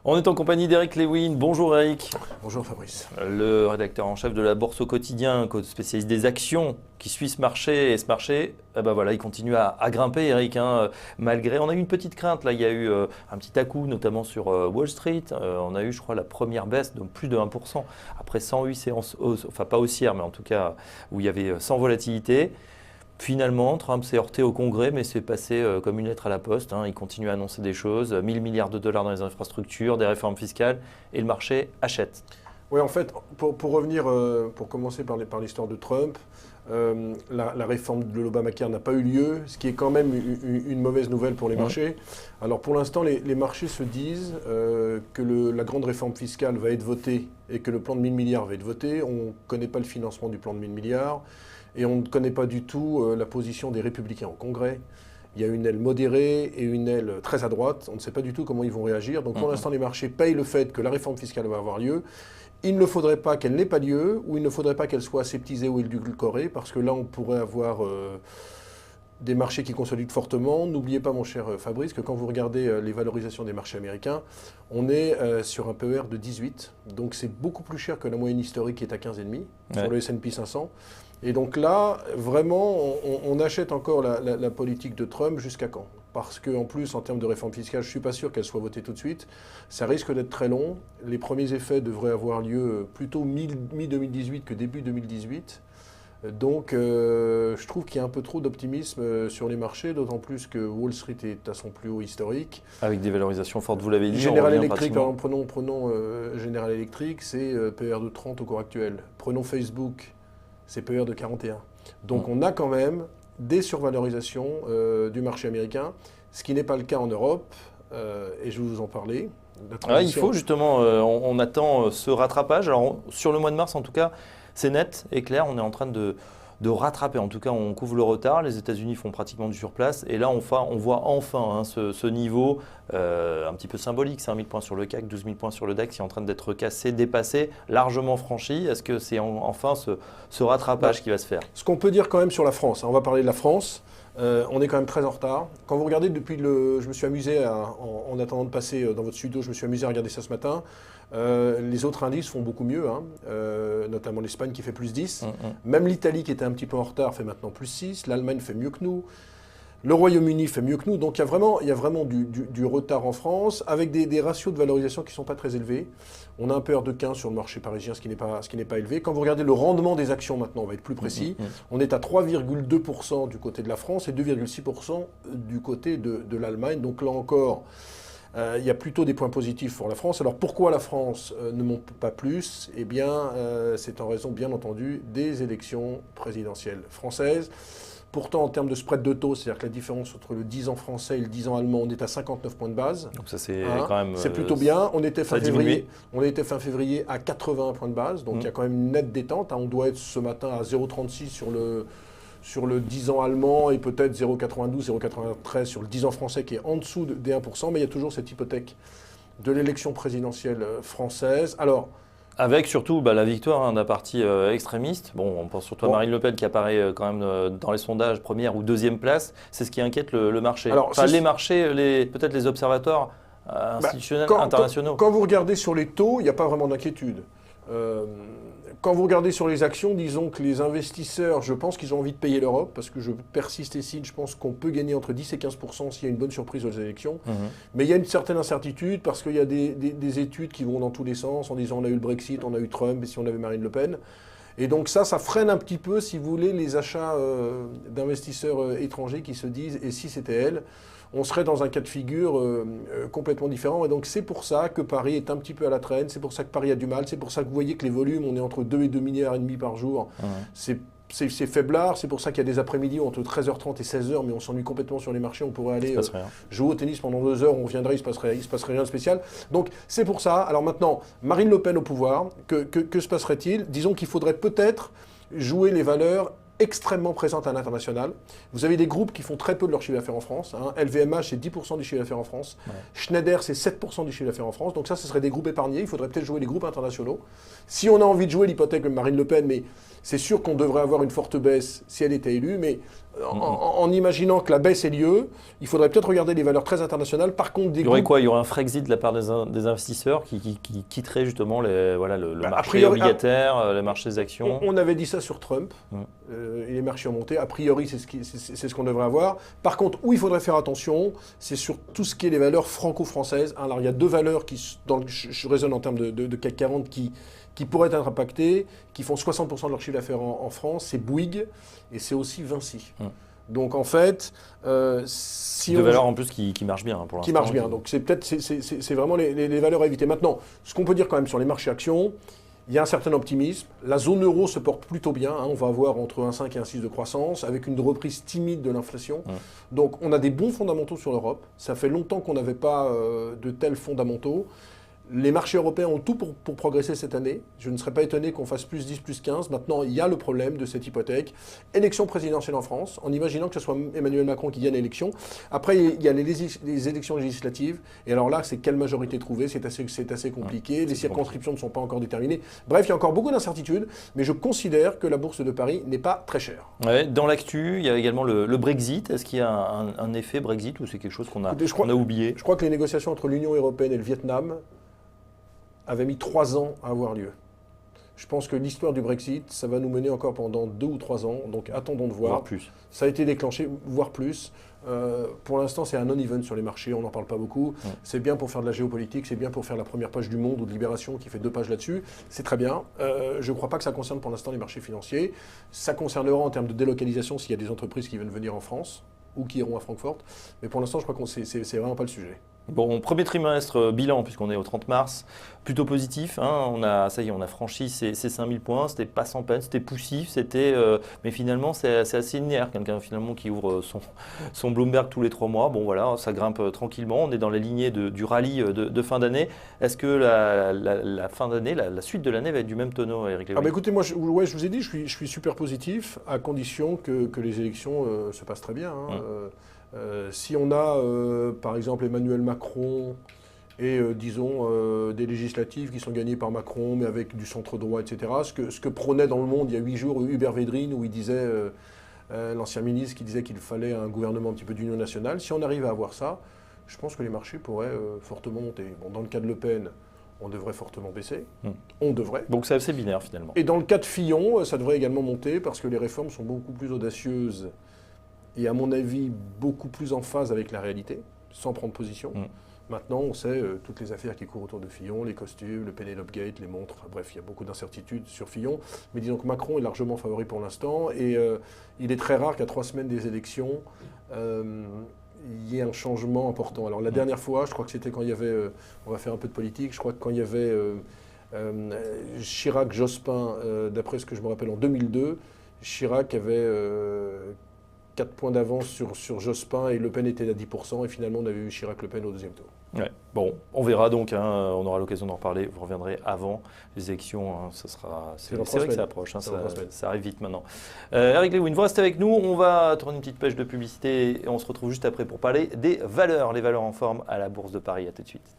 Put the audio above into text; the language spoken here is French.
On est en compagnie d'Eric Lewin. Bonjour Eric. Bonjour Fabrice. Le rédacteur en chef de la Bourse au quotidien, spécialiste des actions qui suit ce marché. Et ce marché, voilà, il continue à grimper Eric. Malgré, on a eu une petite crainte. Là, il y a eu un petit à-coup, notamment sur Wall Street. On a eu, je crois, la première baisse de plus de 1%. Après 108 séances, enfin pas haussières, mais en tout cas où il y avait sans volatilité. Finalement, Trump s'est heurté au Congrès, mais c'est passé comme une lettre à la poste. Il continue à annoncer des choses, 1000 milliards de dollars dans les infrastructures, des réformes fiscales, et le marché achète. Oui, en fait, pour revenir, pour commencer par l'histoire de Trump, la réforme de l'Obamacare n'a pas eu lieu, ce qui est quand même une mauvaise nouvelle pour les marchés. Alors pour l'instant, les marchés se disent que la grande réforme fiscale va être votée et que le plan de 1000 milliards va être voté. On ne connaît pas le financement du plan de 1000 milliards. Et on ne connaît pas du tout la position des républicains au Congrès. Il y a une aile modérée et une aile très à droite. On ne sait pas du tout comment ils vont réagir. Donc pour l'instant, les marchés payent le fait que la réforme fiscale va avoir lieu. Il ne faudrait pas qu'elle n'ait pas lieu, ou il ne faudrait pas qu'elle soit aseptisée ou édulcorée, parce que là, on pourrait avoir des marchés qui consolident fortement. N'oubliez pas, mon cher Fabrice, que quand vous regardez les valorisations des marchés américains, on est sur un PER de 18. Donc c'est beaucoup plus cher que la moyenne historique qui est à 15,5 sur le S&P 500. Et donc là, vraiment, on achète encore la politique de Trump jusqu'à quand? Parce qu'en plus, en termes de réforme fiscale, je ne suis pas sûr qu'elle soit votée tout de suite. Ça risque d'être très long. Les premiers effets devraient avoir lieu plutôt mi-2018 que début 2018. Donc, je trouve qu'il y a un peu trop d'optimisme sur les marchés, d'autant plus que Wall Street est à son plus haut historique. Avec des valorisations fortes, vous l'avez dit. General Electric, par exemple, prenons General Electric, c'est PER de 30 au cours actuel. Prenons Facebook, c'est PER de 41. Donc on a quand même des survalorisations du marché américain, ce qui n'est pas le cas en Europe, et je vais vous en parler. Il faut justement, on attend ce rattrapage. Alors sur le mois de mars en tout cas, c'est net et clair, on est en train de rattraper. En tout cas, on couvre le retard. Les États-Unis font pratiquement du surplace. Et là, on voit enfin ce niveau un petit peu symbolique. 5000 points sur le CAC, 12 000 points sur le DAX qui est en train d'être cassé, dépassé, largement franchi. Est-ce que c'est enfin ce rattrapage qui va se faire? Ce qu'on peut dire quand même sur la France, on va parler de la France. On est quand même très en retard. Quand vous regardez je me suis amusé, en attendant de passer dans votre studio, je me suis amusé à regarder ça ce matin. Les autres indices font beaucoup mieux, notamment l'Espagne qui fait plus 10. Même l'Italie qui était un petit peu en retard fait maintenant plus 6. L'Allemagne fait mieux que nous. Le Royaume-Uni fait mieux que nous. Donc il y a vraiment du retard en France, avec des ratios de valorisation qui ne sont pas très élevés. On a un PER de 15 sur le marché parisien, ce qui n'est pas élevé. Quand vous regardez le rendement des actions maintenant, on va être plus précis, on est à 3,2% du côté de la France et 2,6% du côté de l'Allemagne. Donc là encore, il y a plutôt des points positifs pour la France. Alors pourquoi la France ne monte pas plus? Eh bien, c'est en raison, bien entendu, des élections présidentielles françaises. Pourtant, en termes de spread de taux, c'est-à-dire que la différence entre le 10 ans français et le 10 ans allemand, on est à 59 points de base. Donc ça, c'est quand même... C'est plutôt bien. On était fin février à 81 points de base. Donc il y a quand même une nette détente. On doit être ce matin à 0,36 sur le 10 ans allemand et peut-être 0,92, 0,93 sur le 10 ans français qui est en dessous des 1%. Mais il y a toujours cette hypothèque de l'élection présidentielle française. Alors... Avec surtout la victoire d'un parti extrémiste. Bon, on pense surtout à Marine Le Pen qui apparaît quand même dans les sondages première ou deuxième place. C'est ce qui inquiète le marché. Alors, les marchés, peut-être les observateurs institutionnels, internationaux. Quand vous regardez sur les taux, il n'y a pas vraiment d'inquiétude. Quand vous regardez sur les actions, disons que les investisseurs, je pense qu'ils ont envie de payer l'Europe, parce que je persiste et signe, je pense qu'on peut gagner entre 10 et 15% s'il y a une bonne surprise aux élections. Mais il y a une certaine incertitude, parce qu'il y a des études qui vont dans tous les sens, en disant on a eu le Brexit, on a eu Trump, et si on avait Marine Le Pen. Et donc ça freine un petit peu, si vous voulez, les achats d'investisseurs étrangers qui se disent « et si c'était elle ?» on serait dans un cas de figure complètement différent. Et donc c'est pour ça que Paris est un petit peu à la traîne, c'est pour ça que Paris a du mal, c'est pour ça que vous voyez que les volumes, on est entre 2 et 2,5 milliards par jour. C'est faiblard, c'est pour ça qu'il y a des après-midi entre 13h30 et 16h, mais on s'ennuie complètement sur les marchés, on pourrait aller jouer au tennis pendant 2 heures, on reviendrait, il se passerait rien de spécial. Donc c'est pour ça. Alors maintenant, Marine Le Pen au pouvoir, que se passerait-il? Disons qu'il faudrait peut-être jouer les valeurs extrêmement présentes à l'international. Vous avez des groupes qui font très peu de leur chiffre d'affaires en France. LVMH, c'est 10% du chiffre d'affaires en France. Schneider, c'est 7% du chiffre d'affaires en France. Donc ça, ce serait des groupes épargnés. Il faudrait peut-être jouer les groupes internationaux. Si on a envie de jouer l'hypothèque de Marine Le Pen, mais c'est sûr qu'on devrait avoir une forte baisse si elle était élue, mais en imaginant que la baisse ait lieu, il faudrait peut-être regarder les valeurs très internationales. Par contre, Il y aurait quoi? Il y aurait un Frexit de la part des investisseurs qui quitteraient justement le marché obligataire, les marchés des actions. On avait dit ça sur Trump, et les marchés ont monté. A priori, c'est ce qu'on devrait avoir. Par contre, où il faudrait faire attention, c'est sur tout ce qui est les valeurs franco-françaises. Alors, il y a deux valeurs qui, je raisonne en termes de CAC 40, qui pourraient être impactées, qui font 60% de leur chiffre d'affaires en France. C'est Bouygues et c'est aussi Vinci. Donc en fait, si deux valeurs en plus qui marchent bien pour l'instant. Qui marchent bien. Donc c'est vraiment les valeurs à éviter. Maintenant, ce qu'on peut dire quand même sur les marchés actions, il y a un certain optimisme. La zone euro se porte plutôt bien. On va avoir entre 1,5 et 1,6 de croissance, avec une reprise timide de l'inflation. Donc on a des bons fondamentaux sur l'Europe. Ça fait longtemps qu'on n'avait pas de tels fondamentaux. Les marchés européens ont tout pour progresser cette année. Je ne serais pas étonné qu'on fasse plus 10, plus 15. Maintenant, il y a le problème de cette hypothèque. Élection présidentielle en France, en imaginant que ce soit Emmanuel Macron qui gagne l'élection. Après, il y a les élections législatives. Et alors là, c'est quelle majorité trouver? C'est assez compliqué. Les circonscriptions ne sont pas encore déterminées. Bref, il y a encore beaucoup d'incertitudes. Mais je considère que la bourse de Paris n'est pas très chère. Ouais, dans l'actu, il y a également le Brexit. Est-ce qu'il y a un effet Brexit ou c'est quelque chose qu'on a oublié? Je crois que les négociations entre l'Union européenne et le Vietnam avait mis 3 ans à avoir lieu. Je pense que l'histoire du Brexit, ça va nous mener encore pendant 2 ou 3 ans, donc attendons de voir. Voire plus. Ça a été déclenché, voire plus. Pour l'instant, c'est un non-event sur les marchés, on n'en parle pas beaucoup. C'est bien pour faire de la géopolitique, c'est bien pour faire la première page du Monde ou de Libération qui fait 2 pages là-dessus. C'est très bien. Je ne crois pas que ça concerne pour l'instant les marchés financiers. Ça concernera en termes de délocalisation s'il y a des entreprises qui viennent venir en France ou qui iront à Francfort. Mais pour l'instant, je crois que c'est vraiment pas le sujet. Bon, premier trimestre, bilan, puisqu'on est au 30 mars, plutôt positif. On a franchi ces 5000 points. C'était pas sans peine, c'était poussif, mais finalement, c'est assez linéaire. Quelqu'un finalement qui ouvre son Bloomberg tous les 3 mois. Bon, voilà, ça grimpe tranquillement. On est dans les lignées du rallye de fin d'année. Est-ce que la fin d'année, la suite de l'année va être du même tonneau, Eric Lewin? Écoutez, moi, je vous ai dit, je suis super positif, à condition que les élections se passent très bien. Si on a, par exemple, Emmanuel Macron et, disons, des législatives qui sont gagnées par Macron, mais avec du centre-droit, etc., ce que prônait dans le monde il y a 8 jours Hubert Védrine, où il disait, l'ancien ministre, qui disait qu'il fallait un gouvernement un petit peu d'union nationale, si on arrive à avoir ça, je pense que les marchés pourraient fortement monter. Bon, dans le cas de Le Pen, on devrait fortement baisser. On devrait. Donc c'est assez binaire, finalement. Et dans le cas de Fillon, ça devrait également monter, parce que les réformes sont beaucoup plus audacieuses et à mon avis beaucoup plus en phase avec la réalité, sans prendre position. Maintenant, on sait toutes les affaires qui courent autour de Fillon, les costumes, le Penelope Gate, les montres, bref, il y a beaucoup d'incertitudes sur Fillon. Mais disons que Macron est largement favori pour l'instant, et il est très rare qu'à 3 semaines des élections, il y ait un changement important. Alors la dernière fois, je crois que c'était quand il y avait, on va faire un peu de politique, je crois que quand il y avait Chirac-Jospin, d'après ce que je me rappelle en 2002, Chirac avait 4 points d'avance sur Jospin et Le Pen était à 10%, et finalement on avait eu Chirac-Le Pen au 2e tour. Ouais. Bon, on verra donc, on aura l'occasion d'en reparler, vous reviendrez avant les élections, c'est vrai que ça approche, ça arrive vite maintenant. Eric Lewin, vous restez avec nous, on va tourner une petite page de publicité et on se retrouve juste après pour parler des valeurs, les valeurs en forme à la Bourse de Paris, à tout de suite.